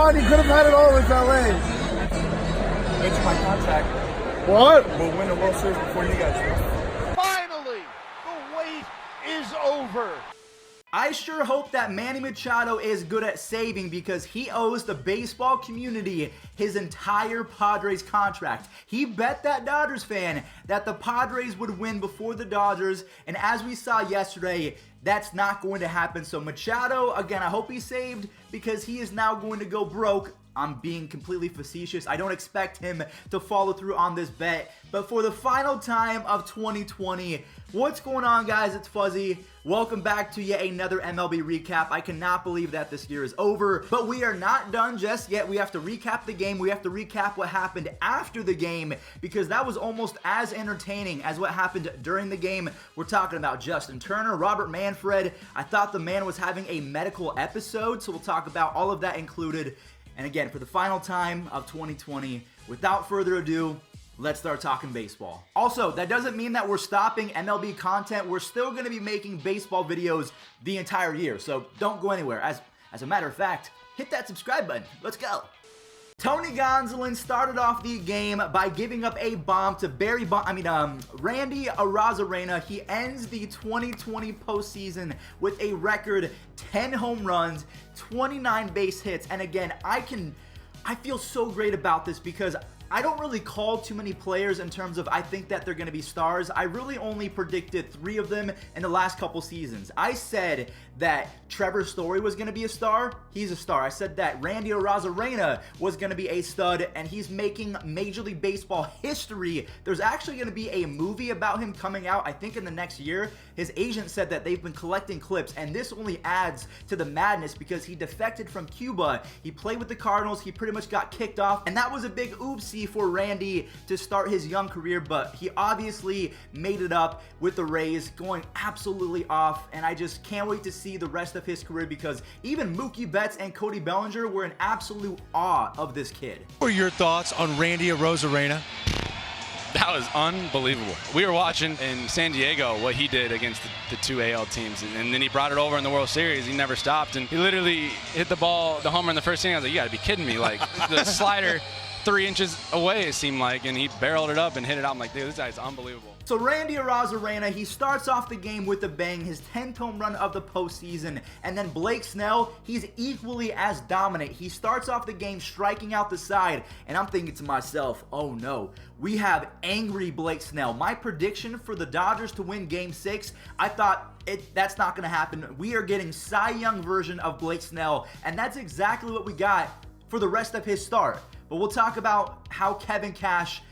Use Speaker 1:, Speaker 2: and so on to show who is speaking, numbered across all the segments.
Speaker 1: on, you could have had it all with LA.
Speaker 2: It's my contract.
Speaker 1: What?
Speaker 2: We'll win the World Series before you guys do.
Speaker 3: Finally, the wait is over.
Speaker 4: I sure hope that Manny Machado is good at saving because he owes the baseball community his entire Padres contract. He bet that Dodgers fan that the Padres would win before the Dodgers, and as we saw yesterday, that's not going to happen. So Machado, again, I hope he's saved because he is now going to go broke. I'm being completely facetious. I don't expect him to follow through on this bet. But for the final time of 2020, what's going on, guys? It's Fuzzy. Welcome back to yet another MLB recap. I cannot believe that this year is over, but we are not done just yet. We have to recap the game. We have to recap what happened after the game because that was almost as entertaining as what happened during the game. We're talking about Justin Turner, Robert Manfred. I thought the man was having a medical episode, so we'll talk about all of that included. And again, for the final time of 2020, without further ado, let's start talking baseball. Also, that doesn't mean that we're stopping MLB content. We're still going to be making baseball videos the entire year, so don't go anywhere. As a matter of fact, hit that subscribe button. Let's go. Tony Gonsolin started off the game by giving up a bomb to Randy Arozarena. He ends the 2020 postseason with a record 10 home runs, 29 base hits. And again, I feel so great about this because I don't really call too many players in terms of I think that they're going to be stars. I really only predicted 3 of them in the last couple seasons. I said that Trevor Story was going to be a star. He's a star. I said that Randy Arozarena was going to be a stud, and he's making Major League Baseball history. There's actually going to be a movie about him coming out, I think, in the next year. His agent said that they've been collecting clips, and this only adds to the madness because he defected from Cuba. He played with the Cardinals. He pretty much got kicked off, and that was a big oopsie for Randy to start his young career, but he obviously made it up with the Rays, going absolutely off, and I just can't wait to see the rest of his career because even Mookie Betts and Cody Bellinger were in absolute awe of this kid.
Speaker 5: What are your thoughts on Randy Arozarena?
Speaker 6: That was unbelievable. We were watching in San Diego what he did against the 2 AL teams, and then he brought it over in the World Series. He never stopped, and he literally hit the ball, the homer in the first inning. I was like, you gotta be kidding me. Like, the slider 3 inches away, it seemed like, and he barreled it up and hit it out. I'm like, dude, this guy's unbelievable.
Speaker 4: So Randy Arozarena, he starts off the game with a bang, his 10th home run of the postseason, and then Blake Snell, he's equally as dominant. He starts off the game striking out the side, and I'm thinking to myself, oh no, we have angry Blake Snell. My prediction for the Dodgers to win Game 6, I thought that's not going to happen. We are getting Cy Young version of Blake Snell, and that's exactly what we got for the rest of his start. But we'll talk about how Kevin Cash,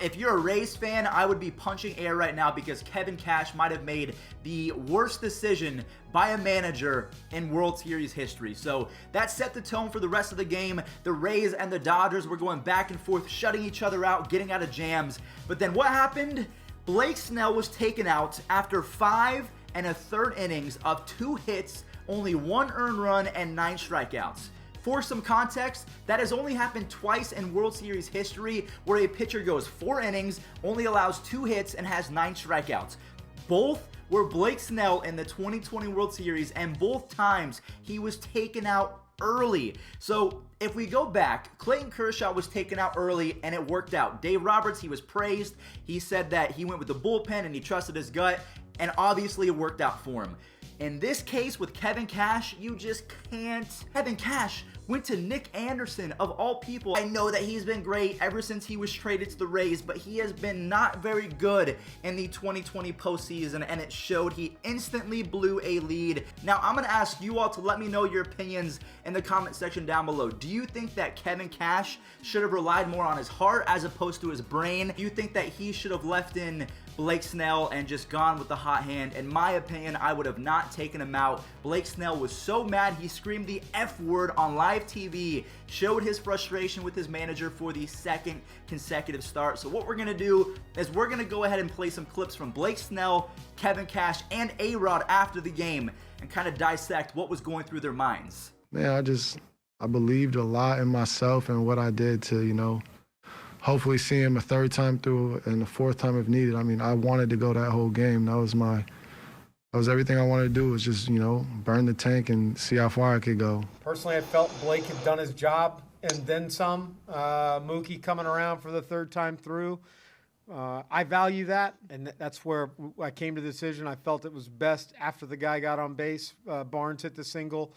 Speaker 4: if you're a Rays fan, I would be punching air right now because Kevin Cash might have made the worst decision by a manager in World Series history. So that set the tone for the rest of the game. The Rays and the Dodgers were going back and forth, shutting each other out, getting out of jams. But then what happened? Blake Snell was taken out after 5 1/3 innings of 2 hits, only 1 earned run, and 9 strikeouts. For some context, that has only happened twice in World Series history where a pitcher goes 4 innings, only allows 2 hits, and has 9 strikeouts. Both were Blake Snell in the 2020 World Series, and both times he was taken out early. So if we go back, Clayton Kershaw was taken out early and it worked out. Dave Roberts, he was praised. He said that he went with the bullpen and he trusted his gut, and obviously it worked out for him. In this case with Kevin Cash, you just can't. Kevin Cash went to Nick Anderson, of all people. I know that he's been great ever since he was traded to the Rays, but he has been not very good in the 2020 postseason, and it showed. He instantly blew a lead. Now, I'm going to ask you all to let me know your opinions in the comment section down below. Do you think that Kevin Cash should have relied more on his heart as opposed to his brain? Do you think that he should have left in Blake Snell and just gone with the hot hand? In my opinion, I would have not taken him out. Blake Snell was so mad, he screamed the F word on live TV, showed his frustration with his manager for the 2nd consecutive start. So what we're going to do is we're going to go ahead and play some clips from Blake Snell, Kevin Cash, and A-Rod after the game and kind of dissect what was going through their minds.
Speaker 1: Man, I believed a lot in myself and what I did to, hopefully see him a 3rd time through and a 4th time if needed. I mean, I wanted to go that whole game. That was my That was everything I wanted to do, was just, burn the tank and see how far I could go.
Speaker 7: Personally, I felt Blake had done his job and then some. Mookie coming around for the third time through. I value that, and that's where I came to the decision. I felt it was best after the guy got on base. Barnes hit the single.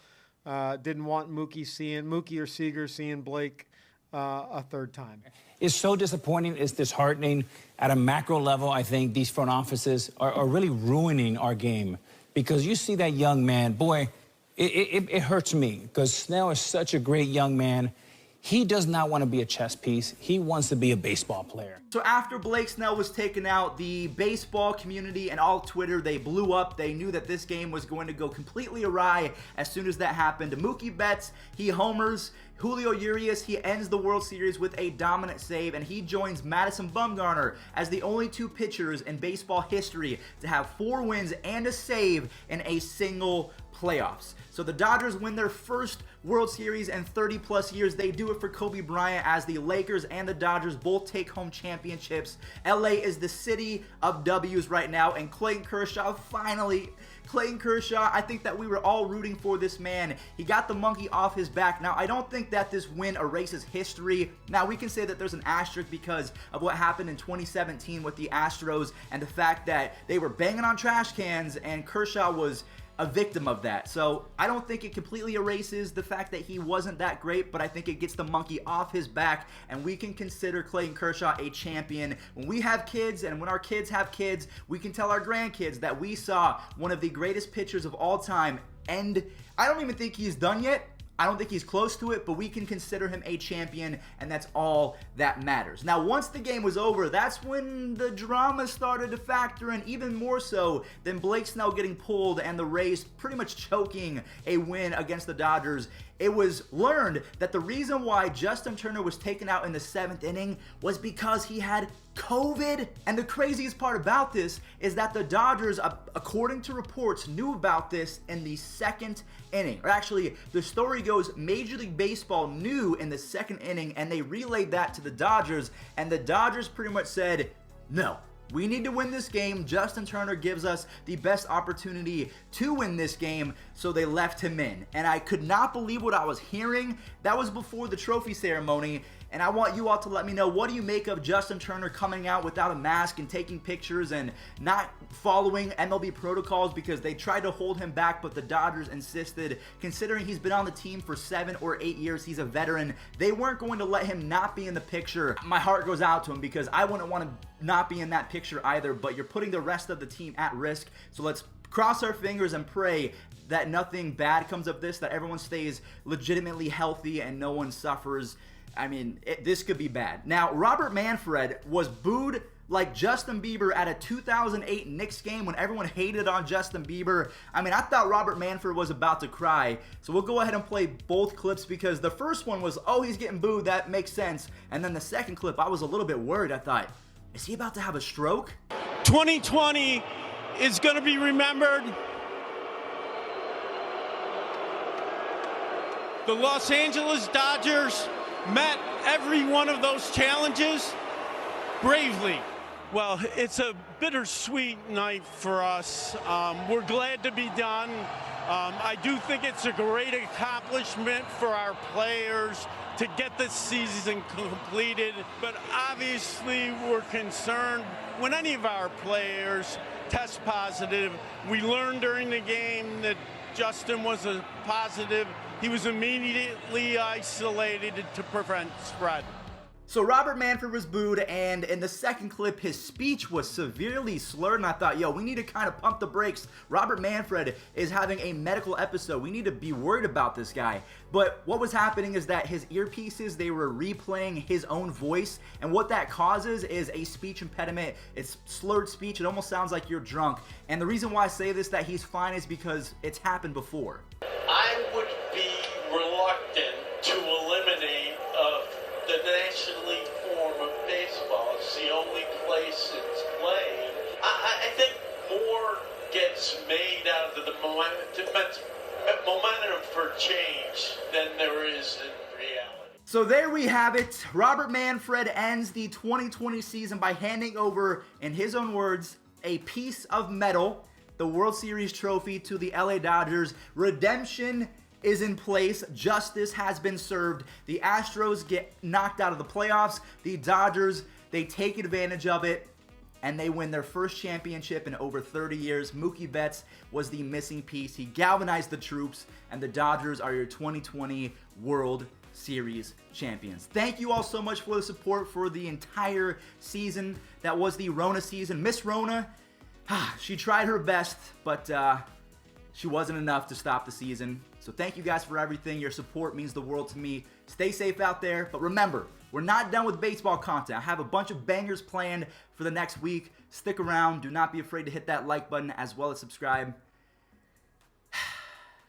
Speaker 7: Didn't want Mookie or Seager seeing Blake a third time.
Speaker 8: It's so disappointing. It's disheartening. At a macro level, I think these front offices are really ruining our game, because you see that young man, boy, it hurts me, because Snell is such a great young man. He does not want to be a chess piece. He wants to be a baseball player.
Speaker 4: So after Blake Snell was taken out, the baseball community and all Twitter, they blew up. They knew that this game was going to go completely awry as soon as that happened. Mookie Betts, he homers. Julio Urias, he ends the World Series with a dominant save, and he joins Madison Bumgarner as the only two pitchers in baseball history to have 4 wins and a save in a single playoffs. So the Dodgers win their first World Series in 30+ years. They do it for Kobe Bryant as the Lakers and the Dodgers both take home championships. LA is the city of W's right now, and Clayton Kershaw finally... Clayton Kershaw, I think that we were all rooting for this man. He got the monkey off his back. Now, I don't think that this win erases history. Now, we can say that there's an asterisk because of what happened in 2017 with the Astros and the fact that they were banging on trash cans and Kershaw was a victim of that. So I don't think it completely erases the fact that he wasn't that great, but I think it gets the monkey off his back, and we can consider Clayton Kershaw a champion. When we have kids and when our kids have kids, we can tell our grandkids that we saw one of the greatest pitchers of all time, and I don't even think he's done yet. I don't think he's close to it, but we can consider him a champion, and that's all that matters. Now, once the game was over, that's when the drama started to factor in, even more so than Blake Snell getting pulled and the Rays pretty much choking a win against the Dodgers. It was learned that the reason why Justin Turner was taken out in the 7th inning was because he had COVID. And the craziest part about this is that the Dodgers, according to reports, knew about this in the 2nd inning. Or actually, the story goes Major League Baseball knew in the 2nd inning, and they relayed that to the Dodgers, and the Dodgers pretty much said, no. We need to win this game. Justin Turner gives us the best opportunity to win this game, so they left him in. And I could not believe what I was hearing. That was before the trophy ceremony, and I want you all to let me know, what do you make of Justin Turner coming out without a mask and taking pictures and not following MLB protocols because they tried to hold him back, but the Dodgers insisted, considering he's been on the team for 7 or 8 years, he's a veteran, they weren't going to let him not be in the picture. My heart goes out to him because I wouldn't want to not be in that picture either, but you're putting the rest of the team at risk, so let's cross our fingers and pray that nothing bad comes of this, that everyone stays legitimately healthy and no one suffers. I mean, this could be bad. Now, Robert Manfred was booed like Justin Bieber at a 2008 Knicks game when everyone hated on Justin Bieber. I mean, I thought Robert Manfred was about to cry. So we'll go ahead and play both clips because the first one was, oh, he's getting booed, that makes sense. And then the second clip, I was a little bit worried. I thought, is he about to have a stroke?
Speaker 9: 2020 is going to be remembered. The Los Angeles Dodgers met every one of those challenges bravely. Well, it's a bittersweet night for us. We're glad to be done. I do think it's a great accomplishment for our players to get this season completed, but obviously we're concerned when any of our players test positive. We learned during the game that Justin was a positive. He was immediately isolated to prevent spread.
Speaker 4: So Robert Manfred was booed, and in the second clip, his speech was severely slurred, and I thought, yo, we need to kind of pump the brakes. Robert Manfred is having a medical episode. We need to be worried about this guy. But what was happening is that his earpieces, they were replaying his own voice, and what that causes is a speech impediment. It's slurred speech. It almost sounds like you're drunk. And the reason why I say this, that he's fine, is because it's happened before.
Speaker 10: I would be reluctant to eliminate the National League form of baseball. It's the only place it's played. I think more gets made out of the momentum for change than there is in reality.
Speaker 4: So there we have it. Robert Manfred ends the 2020 season by handing over, in his own words, a piece of metal. the World Series trophy to the LA Dodgers. Redemption is in place. Justice has been served. The Astros get knocked out of the playoffs. The Dodgers, they take advantage of it, and they win their first championship in over 30 years. Mookie Betts was the missing piece. He galvanized the troops, and the Dodgers are your 2020 World Series champions. Thank you all so much for the support for the entire season. That was the Rona season. Miss Rona, she tried her best, but she wasn't enough to stop the season. So thank you guys for everything. Your support means the world to me. Stay safe out there. But remember, we're not done with baseball content. I have a bunch of bangers planned for the next week. Stick around. Do not be afraid to hit that like button as well as subscribe.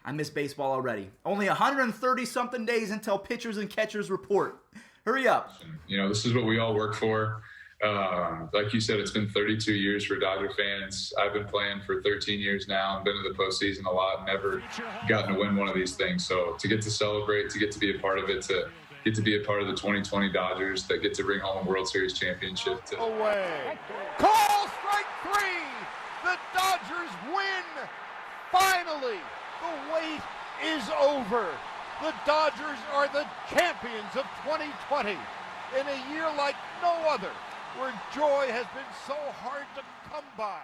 Speaker 4: I miss baseball already. Only 130-something days until pitchers and catchers report. Hurry up.
Speaker 11: You know, this is what we all work for. Like you said, it's been 32 years for Dodger fans. I've been playing for 13 years now and been to the postseason a lot, never gotten to win one of these things. So to get to celebrate, to get to be a part of it, to get to be a part of the 2020 Dodgers that get to bring home a World Series championship.
Speaker 3: Away. Call strike 3. The Dodgers win. Finally, the wait is over. The Dodgers are the champions of 2020 in a year like no other, where joy has been so hard to come by.